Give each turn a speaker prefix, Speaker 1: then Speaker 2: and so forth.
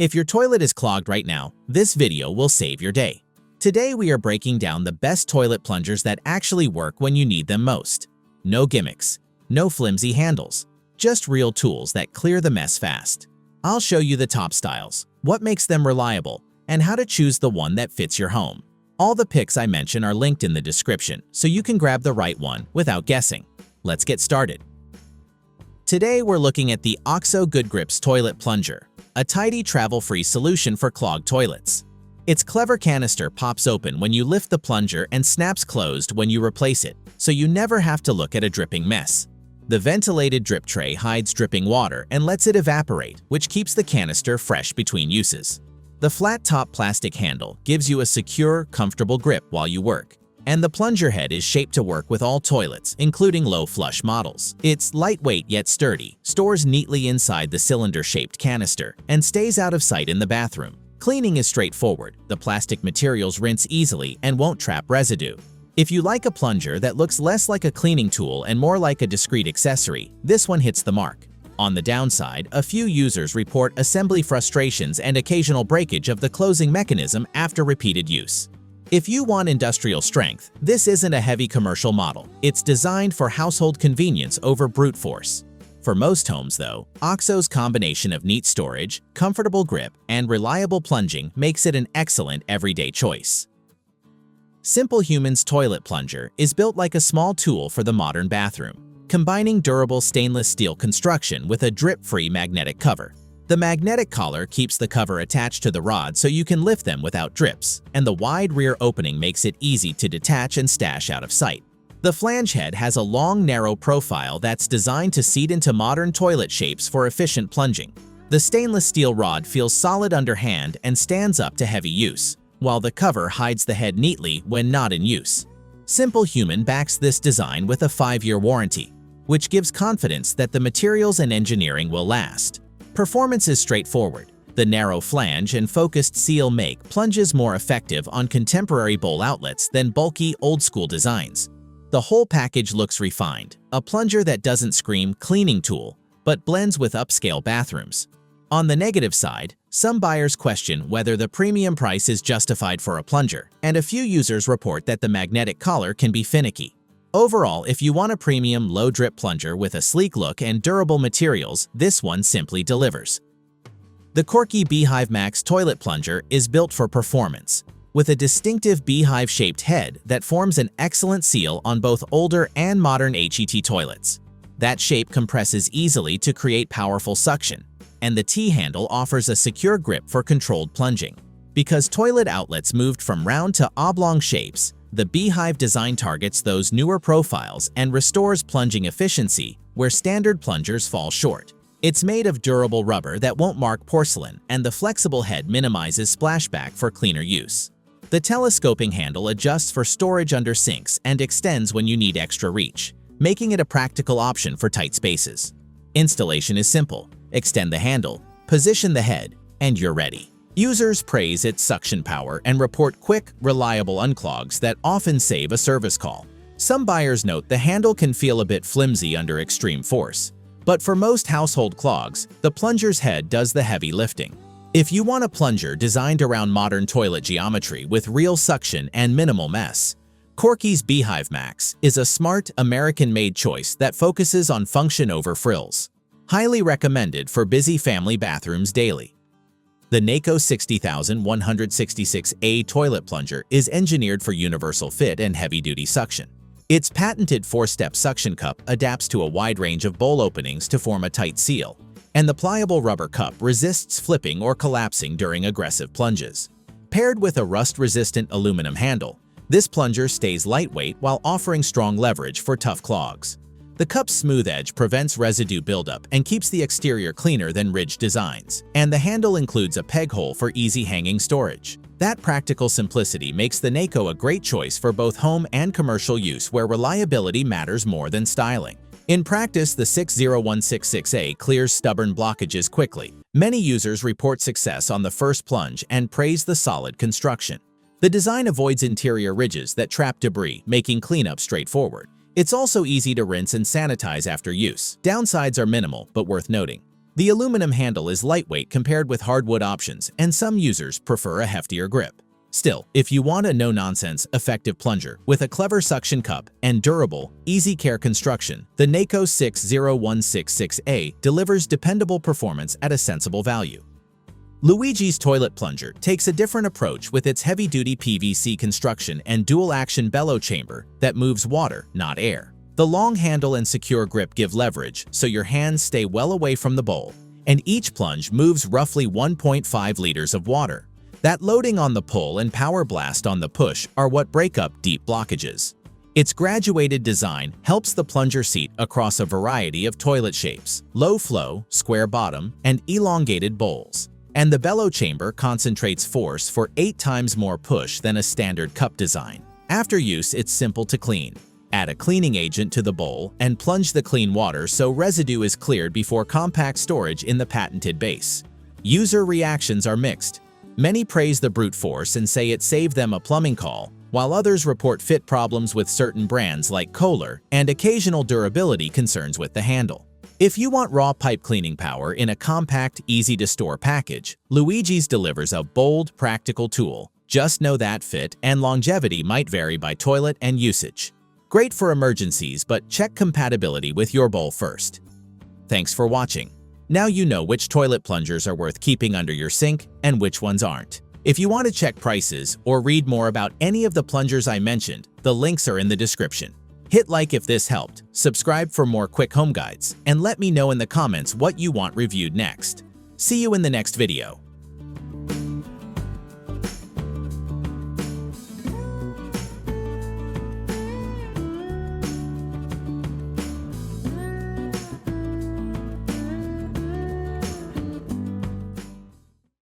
Speaker 1: If your toilet is clogged right now, this video will save your day. Today we are breaking down the best toilet plungers that actually work when you need them most. No gimmicks, no flimsy handles, just real tools that clear the mess fast. I'll show you the top styles, what makes them reliable, and how to choose the one that fits your home. All the pics I mention are linked in the description, so you can grab the right one without guessing. Let's get started. Today we're looking at the OXO Good Grips Toilet Plunger, a tidy, travel-free solution for clogged toilets. Its clever canister pops open when you lift the plunger and snaps closed when you replace it, so you never have to look at a dripping mess. The ventilated drip tray hides dripping water and lets it evaporate, which keeps the canister fresh between uses. The flat-top plastic handle gives you a secure, comfortable grip while you work, and the plunger head is shaped to work with all toilets, including low-flush models. It's lightweight yet sturdy, stores neatly inside the cylinder-shaped canister, and stays out of sight in the bathroom. Cleaning is straightforward. The plastic materials rinse easily and won't trap residue. If you like a plunger that looks less like a cleaning tool and more like a discreet accessory, this one hits the mark. On the downside, a few users report assembly frustrations and occasional breakage of the closing mechanism after repeated use. If you want industrial strength, this isn't a heavy commercial model. It's designed for household convenience over brute force. For most homes, though, OXO's combination of neat storage, comfortable grip, and reliable plunging makes it an excellent everyday choice. Simplehuman's toilet plunger is built like a small tool for the modern bathroom, combining durable stainless steel construction with a drip-free magnetic cover. The magnetic collar keeps the cover attached to the rod so you can lift them without drips, and the wide rear opening makes it easy to detach and stash out of sight. The flange head has a long, narrow profile that's designed to seat into modern toilet shapes for efficient plunging. The stainless steel rod feels solid under hand and stands up to heavy use, while the cover hides the head neatly when not in use. Simplehuman backs this design with a 5-year warranty, which gives confidence that the materials and engineering will last. Performance is straightforward. The narrow flange and focused seal make plunges more effective on contemporary bowl outlets than bulky, old-school designs. The whole package looks refined, a plunger that doesn't scream cleaning tool, but blends with upscale bathrooms. On the negative side, some buyers question whether the premium price is justified for a plunger, and a few users report that the magnetic collar can be finicky. Overall, if you want a premium low-drip plunger with a sleek look and durable materials, this one simply delivers. The Korky BeehiveMAX toilet plunger is built for performance, with a distinctive beehive-shaped head that forms an excellent seal on both older and modern HET toilets. That shape compresses easily to create powerful suction, and the T-handle offers a secure grip for controlled plunging. Because toilet outlets moved from round to oblong shapes, the Beehive design targets those newer profiles and restores plunging efficiency where standard plungers fall short. It's made of durable rubber that won't mark porcelain, and the flexible head minimizes splashback for cleaner use. The telescoping handle adjusts for storage under sinks and extends when you need extra reach, making it a practical option for tight spaces. Installation is simple. Extend the handle, position the head, and you're ready. Users praise its suction power and report quick, reliable unclogs that often save a service call. Some buyers note the handle can feel a bit flimsy under extreme force, but for most household clogs, the plunger's head does the heavy lifting. If you want a plunger designed around modern toilet geometry with real suction and minimal mess, Korky's BeehiveMAX is a smart, American-made choice that focuses on function over frills. Highly recommended for busy family bathrooms daily. The Neiko 60166A toilet plunger is engineered for universal fit and heavy-duty suction. Its patented 4-step suction cup adapts to a wide range of bowl openings to form a tight seal, and the pliable rubber cup resists flipping or collapsing during aggressive plunges. Paired with a rust-resistant aluminum handle, this plunger stays lightweight while offering strong leverage for tough clogs. The cup's smooth edge prevents residue buildup and keeps the exterior cleaner than ridged designs, and the handle includes a peg hole for easy hanging storage. That practical simplicity makes the Neiko a great choice for both home and commercial use where reliability matters more than styling. In practice, the 60166A clears stubborn blockages quickly. Many users report success on the first plunge and praise the solid construction. The design avoids interior ridges that trap debris, making cleanup straightforward. It's also easy to rinse and sanitize after use. Downsides are minimal, but worth noting. The aluminum handle is lightweight compared with hardwood options, and some users prefer a heftier grip. Still, if you want a no-nonsense, effective plunger with a clever suction cup and durable, easy-care construction, the Neiko 60166A delivers dependable performance at a sensible value. Luigi's toilet plunger takes a different approach with its heavy-duty PVC construction and dual-action bellow chamber that moves water, not air. The long handle and secure grip give leverage so your hands stay well away from the bowl, and each plunge moves roughly 1.5 liters of water. That loading on the pull and power blast on the push are what break up deep blockages. Its graduated design helps the plunger seat across a variety of toilet shapes, low flow, square bottom, and elongated bowls. And the bellow chamber concentrates force for 8 times more push than a standard cup design. After use, it's simple to clean. Add a cleaning agent to the bowl and plunge the clean water so residue is cleared before compact storage in the patented base. User reactions are mixed. Many praise the brute force and say it saved them a plumbing call, while others report fit problems with certain brands like Kohler and occasional durability concerns with the handle. If you want raw pipe cleaning power in a compact, easy-to-store package, Luigi's delivers a bold, practical tool. Just know that fit and longevity might vary by toilet and usage. Great for emergencies, but check compatibility with your bowl first. Thanks for watching. Now you know which toilet plungers are worth keeping under your sink and which ones aren't. If you want to check prices or read more about any of the plungers I mentioned, the links are in the description. Hit like if this helped, subscribe for more quick home guides, and let me know in the comments what you want reviewed next. See you in the next video.